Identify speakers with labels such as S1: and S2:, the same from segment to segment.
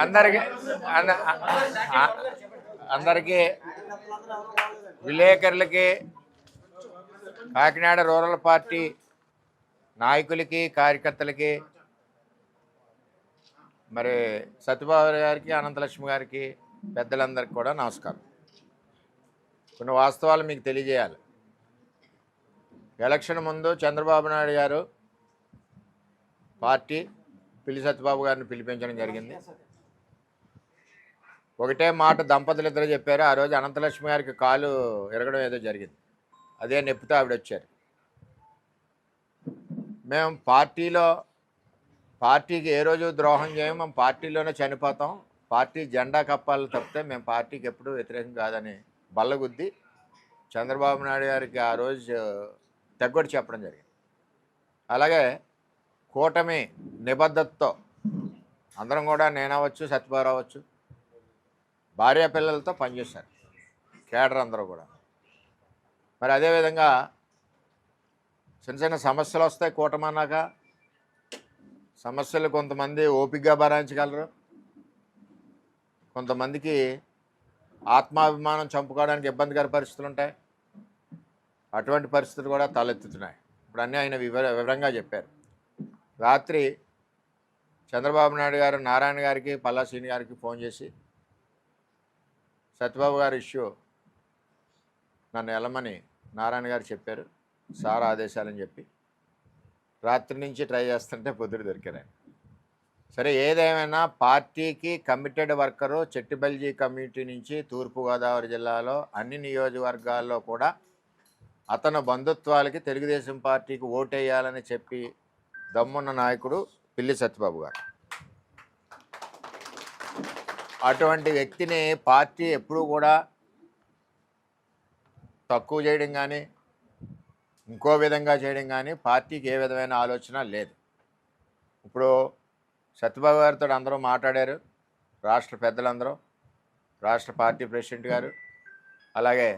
S1: అందరికి అందరికీ విలేకరులకి Kakinada rural party నాయకులకి కార్యకర్తలకి మరి సత్యబాబు గారికి అనంతలక్ష్మి గారికి పెద్దలందరికీ కూడా నమస్కారం. కొన్ని వాస్తవాలు మీకు తెలియజేయాలి. ఎలక్షన్ ముందు చంద్రబాబు నాయుడు గారు పార్టీ పిల్లి సత్యబాబు గారిని పిలిపించడం జరిగింది. ఒకటే మాట దంపతులు ఇద్దరు చెప్పారు. ఆ రోజు అనంతలక్ష్మి గారికి కాలు ఎరగడం ఏదో జరిగింది. అదే నొప్పితో ఆవిడ వచ్చారు. మేము పార్టీకి ఏ రోజు ద్రోహం చేయం, మేము పార్టీలోనే చనిపోతాం, పార్టీ జెండా కప్పాలి తప్పితే మేము పార్టీకి ఎప్పుడూ వ్యతిరేకం కాదని బల్లగుద్ది చంద్రబాబు నాయుడు గారికి ఆ రోజు తెగ్గొట్టి చెప్పడం జరిగింది. అలాగే కూటమి నిబద్ధతతో అందరం కూడా నేనవచ్చు సత్యబాబు అవ్వచ్చు భార్య పిల్లలతో పనిచేశారు కేడర్ అందరూ కూడా. మరి అదేవిధంగా చిన్న చిన్న సమస్యలు వస్తాయి. కూటమి అన్నాక సమస్యలు కొంతమంది ఓపికగా భరాయించగలరు, కొంతమందికి ఆత్మాభిమానం చంపుకోవడానికి ఇబ్బందికర పరిస్థితులు ఉంటాయి. అటువంటి పరిస్థితులు కూడా తలెత్తుతున్నాయి. ఇప్పుడు అన్నీ ఆయన వివరంగా చెప్పారు. రాత్రి చంద్రబాబు నాయుడు గారు నారాయణ గారికి పల్లా శ్రీని గారికి ఫోన్ చేసి సత్యబాబు గారి ఇష్యూ నన్ను వెళ్ళమని నారాయణ గారు చెప్పారు, సార్ ఆదేశాలని చెప్పి రాత్రి నుంచి ట్రై చేస్తుంటే పొద్దుడు దొరికారు. సరే, ఏదేమైనా పార్టీకి కమిటెడ్ వర్కరు చెట్టిబల్జీ కమ్యూనిటీ నుంచి తూర్పుగోదావరి జిల్లాలో అన్ని నియోజకవర్గాల్లో కూడా అతను బంధుత్వాలకి తెలుగుదేశం పార్టీకి ఓటేయాలని చెప్పి దమ్మున్న నాయకుడు పిల్లి సత్యబాబు గారు. అటువంటి వ్యక్తిని పార్టీ ఎప్పుడూ కూడా తక్కువ చేయడం కానీ ఇంకో విధంగా చేయడం కానీ పార్టీకి ఏ విధమైన ఆలోచన లేదు. ఇప్పుడు సత్యబాబు గారితో అందరూ మాట్లాడారు, రాష్ట్ర పెద్దలందరూ, రాష్ట్ర పార్టీ ప్రెసిడెంట్ గారు, అలాగే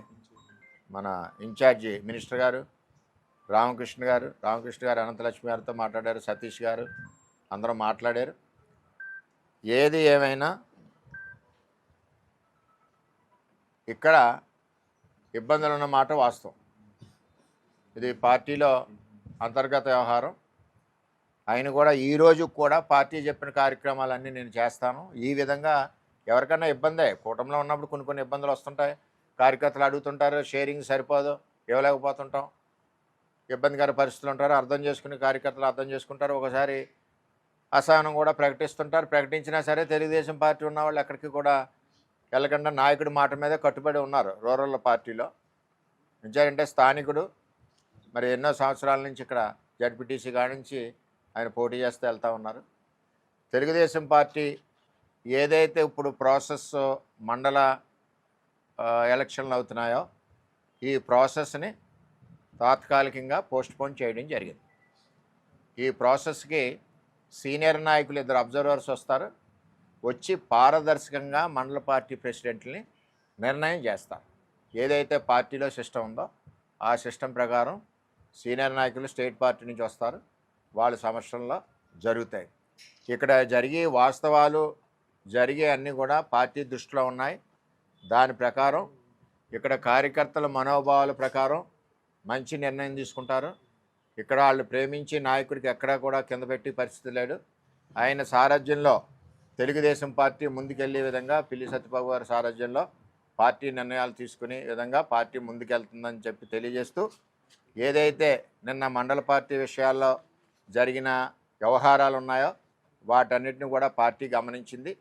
S1: మన ఇన్ఛార్జి మినిస్టర్ గారు రామకృష్ణ గారు అనంతలక్ష్మి గారితో మాట్లాడారు, సతీష్ గారు అందరూ మాట్లాడారు. ఏది ఏమైనా ఇక్కడ ఇబ్బందులు ఉన్నమాట వాస్తవం. ఇది పార్టీలో అంతర్గత వ్యవహారం. ఆయన కూడా ఈరోజు కూడా పార్టీ చెప్పిన కార్యక్రమాలన్నీ నేను చేస్తాను. ఈ విధంగా ఎవరికైనా ఇబ్బందే, కూటమిలో ఉన్నప్పుడు కొన్ని ఇబ్బందులు వస్తుంటాయి. కార్యకర్తలు అడుగుతుంటారు, షేరింగ్ సరిపోదు, ఇవ్వలేకపోతుంటాం, ఇబ్బందికర పరిస్థితులు ఉంటారు. అర్థం చేసుకుని కార్యకర్తలు అర్థం చేసుకుంటారు. ఒకసారి అసహనం కూడా ప్రకటిస్తుంటారు. ప్రకటించినా సరే తెలుగుదేశం పార్టీ ఉన్నవాళ్ళు ఎక్కడికి కూడా వెళ్ళకుండా నాయకుడి మాట మీదే కట్టుబడి ఉన్నారు రూరల్ పార్టీలో. నిజాలంటే స్థానికుడు, మరి ఎన్నో సంవత్సరాల నుంచి ఇక్కడ జడ్పీటీసీ కాడి నుంచి ఆయన పోటీ చేస్తూ వెళ్తూ ఉన్నారు. తెలుగుదేశం పార్టీ ఏదైతే ఇప్పుడు ప్రాసెస్ మండల ఎలక్షన్లు అవుతున్నాయో ఈ ప్రాసెస్ని తాత్కాలికంగా పోస్ట్పోన్ చేయడం జరిగింది. ఈ ప్రాసెస్కి సీనియర్ నాయకులు ఇద్దరు అబ్జర్వర్స్ వస్తారు, వచ్చి పారదర్శకంగా మండల పార్టీ ప్రెసిడెంట్ని నిర్ణయం చేస్తారు. ఏదైతే పార్టీలో సిస్టమ్ ఉందో ఆ సిస్టమ్ ప్రకారం సీనియర్ నాయకులు స్టేట్ పార్టీ నుంచి వస్తారు, వాళ్ళ సమస్యల్లో జరుగుతాయి. ఇక్కడ జరిగే వాస్తవాలు జరిగే అన్నీ కూడా పార్టీ దృష్టిలో ఉన్నాయి. దాని ప్రకారం ఇక్కడ కార్యకర్తల మనోభావాల ప్రకారం మంచి నిర్ణయం తీసుకుంటారు. ఇక్కడ వాళ్ళు ప్రేమించి నాయకుడికి ఎక్కడా కూడా కింద పెట్టి పరిస్థితి లేడు. ఆయన సారథ్యంలో తెలుగుదేశం పార్టీ ముందుకెళ్లే విధంగా పిల్లి సత్యబాబు గారి సారథ్యంలో పార్టీ నిర్ణయాలు తీసుకునే విధంగా పార్టీ ముందుకెళ్తుందని చెప్పి తెలియజేస్తూ, ఏదైతే నిన్న మండల పార్టీ విషయాల్లో జరిగిన వ్యవహారాలు ఉన్నాయో వాటన్నిటిని కూడా పార్టీ గమనించింది.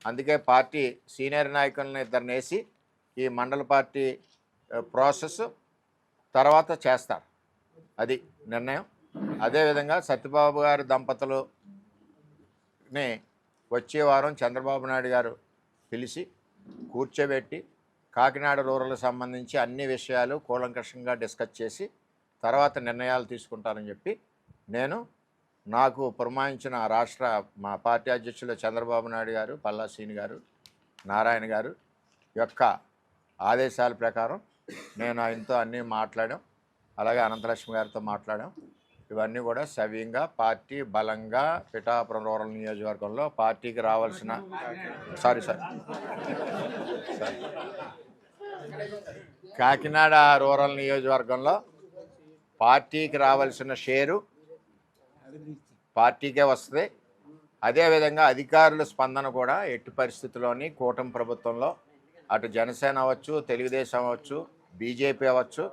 S1: అందుకే పార్టీ సీనియర్ నాయకులను ఇద్దరిని వేసి ఈ మండల పార్టీ ప్రాసెస్ తర్వాత చేస్తారు, అది నిర్ణయం. అదేవిధంగా సత్యబాబు గారి దంపతులని వచ్చే వారం చంద్రబాబు నాయుడు గారు పిలిచి కూర్చోబెట్టి కాకినాడ రూరల్కి సంబంధించి అన్ని విషయాలు కూలంకషంగా డిస్కస్ చేసి తర్వాత నిర్ణయాలు తీసుకుంటారని చెప్పి నాకు పురమాయించిన మా పార్టీ అధ్యక్షులు చంద్రబాబు నాయుడు గారు, పల్లా శ్రీని గారు, నారాయణ గారు యొక్క ఆదేశాల ప్రకారం నేను ఆయనతో అన్నీ మాట్లాడాం. అలాగే అనంతలక్ష్మి గారితో మాట్లాడాం. ఇవన్నీ కూడా సవ్యంగా పార్టీ బలంగా పిఠాపురం రూరల్ నియోజకవర్గంలో పార్టీకి రావాల్సిన సారీ కాకినాడ రూరల్ నియోజకవర్గంలో పార్టీకి రావాల్సిన షేరు పార్టీకే వస్తుంది. అదేవిధంగా అధికారుల స్పందన కూడా ఎట్టి పరిస్థితుల్లోని కూటమి ప్రభుత్వంలో అటు జనసేన అవ్వచ్చు, తెలుగుదేశం అవ్వచ్చు, బీజేపీ అవ్వచ్చు,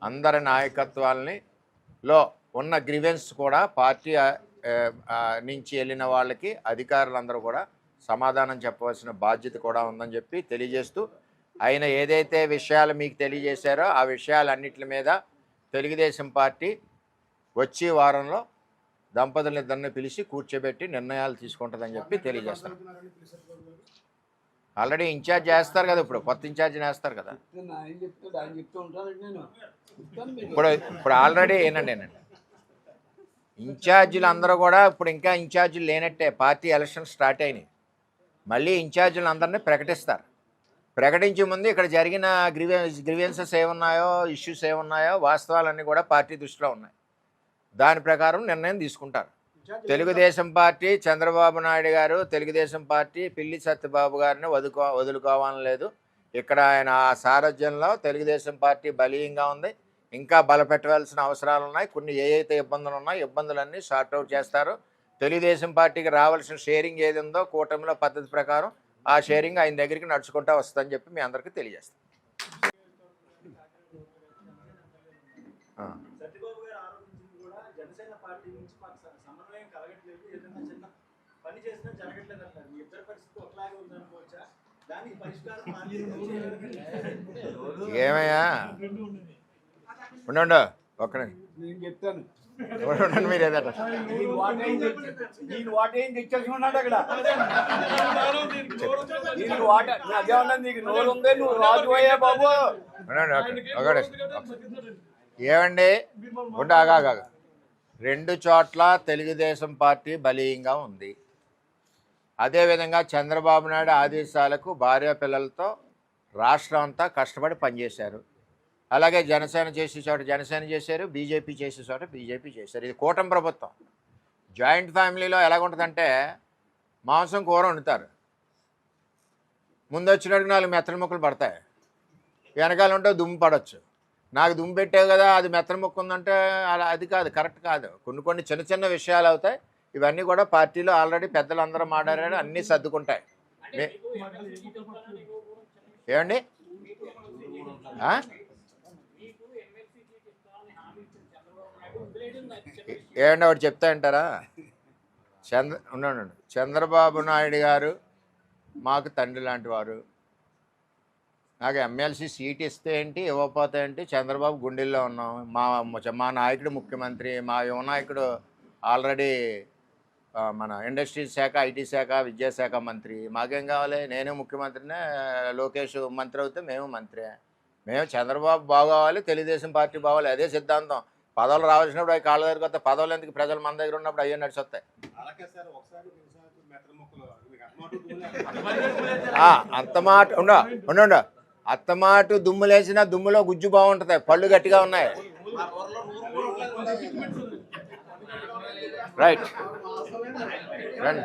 S1: అందరి నాయకత్వాలని లో ఉన్న గ్రీవెన్స్ కూడా పార్టీ నుంచి వెళ్ళిన వాళ్ళకి అధికారులందరూ కూడా సమాధానం చెప్పవలసిన బాధ్యత కూడా ఉందని చెప్పి తెలియజేస్తూ, ఆయన ఏదైతే విషయాలు మీకు తెలియజేశారో ఆ విషయాలన్నిటి మీద తెలుగుదేశం పార్టీ వచ్చే వారంలో దంపతులిద్దరిని పిలిచి కూర్చోబెట్టి నిర్ణయాలు తీసుకుంటుందని చెప్పి తెలియజేస్తారు. ఆల్రెడీ ఇన్ఛార్జ్ చేస్తారు కదా, ఇప్పుడు కొత్త ఇన్ఛార్జ్ వేస్తారు కదా. ఇప్పుడు ఆల్రెడీ ఏనండి ఇన్ఛార్జీలు అందరూ కూడా ఇప్పుడు ఇంకా ఇన్ఛార్జీలు లేనట్టే. పార్టీ ఎలక్షన్ స్టార్ట్ అయినాయి, మళ్ళీ ఇన్ఛార్జీలు అందరినీ ప్రకటిస్తారు. ప్రకటించే ముందు ఇక్కడ జరిగిన గ్రీవెన్సెస్ ఏమున్నాయో, ఇష్యూస్ ఏమున్నాయో, వాస్తవాలన్నీ కూడా పార్టీ దృష్టిలో ఉన్నాయి. దాని ప్రకారం నిర్ణయం తీసుకుంటారు. తెలుగుదేశం పార్టీ చంద్రబాబు నాయుడు గారు, తెలుగుదేశం పార్టీ పిల్లి సత్యబాబు గారిని వదులుకోవాలని లేదు. ఇక్కడ ఆయన సారథ్యంలో తెలుగుదేశం పార్టీ బలీయంగా ఉంది. ఇంకా బలపెట్టవలసిన అవసరాలు ఉన్నాయి. కొన్ని ఏవైతే ఇబ్బందులు ఉన్నాయో ఇబ్బందులన్నీ సార్ట్అవుట్ చేస్తారు. తెలుగుదేశం పార్టీకి రావాల్సిన షేరింగ్ ఏది ఉందో కూటమిలో పద్ధతి ప్రకారం ఆ షేరింగ్ ఆయన దగ్గరికి నడుచుకుంటూ వస్తుందని చెప్పి మీ అందరికీ తెలియజేస్తాం. ఏమయ్యా ఉండండి ఒక్కడే
S2: చెప్తాను.
S1: మీరు ఏదట ఏమండి ఆగా 2 చోట్ల తెలుగుదేశం పార్టీ బలీయంగా ఉంది. అదేవిధంగా చంద్రబాబు నాయుడు ఆదేశాలకు భార్య పిల్లలతో రాష్ట్రం అంతా కష్టపడి పనిచేశారు. అలాగే జనసేన చేసే చోట జనసేన చేశారు, బీజేపీ చేసే చోట బీజేపీ చేశారు. ఇది కూటమి ప్రభుత్వం. జాయింట్ ఫ్యామిలీలో ఎలాగుంటుందంటే మాంసం కూర వండుతారు, ముందు వచ్చినట్టు 4 మెత్తని ముక్కలు పడతాయి, వెనకాల ఉంటే దుమ్ము పడవచ్చు. నాకు దుమ్ము పెట్టావు కదా అది మెత్తని ముక్క ఉందంటే అది కాదు, కరెక్ట్ కాదు. కొన్ని చిన్న చిన్న విషయాలు అవుతాయి. ఇవన్నీ కూడా పార్టీలో ఆల్రెడీ పెద్దలందరూ మాట్లాడారు, అన్నీ సర్దుకుంటాయి. ఏమండి ఏమండి ఒకటి చెప్తా అంటారా? ఉండండి, చంద్రబాబు నాయుడు గారు మాకు తండ్రి లాంటి వారు. నాకు ఎమ్మెల్సీ సీట్ ఇస్తే ఏంటి, ఇవ్వకపోతే ఏంటి, చంద్రబాబు గుండెల్లో ఉన్నాం. మా నాయకుడు ముఖ్యమంత్రి, మా యువ నాయకుడు ఆల్రెడీ మన ఇండస్ట్రీస్ శాఖ, ఐటీ శాఖ, విద్యాశాఖ మంత్రి. మాకేం కావాలి? నేను ముఖ్యమంత్రినే, లోకేష్ మంత్రి అవుతే మేము మంత్రి. మేము చంద్రబాబు బాగోవాలి, తెలుగుదేశం పార్టీ బాగోవాలి, అదే సిద్ధాంతం. పదవులు రావాల్సినప్పుడు అవి కాళ్ళ దగ్గరికి వస్తాయి. పదవులు ఎందుకు? ప్రజలు మన దగ్గర ఉన్నప్పుడు అయ్యే నడిచొస్తాయి. అత్తమాట ఉండు అత్తమాటు దుమ్ములేసిన దుమ్ములో గుజ్జు బాగుంటుంది, పళ్ళు గట్టిగా ఉన్నాయి. రైట్ రండి.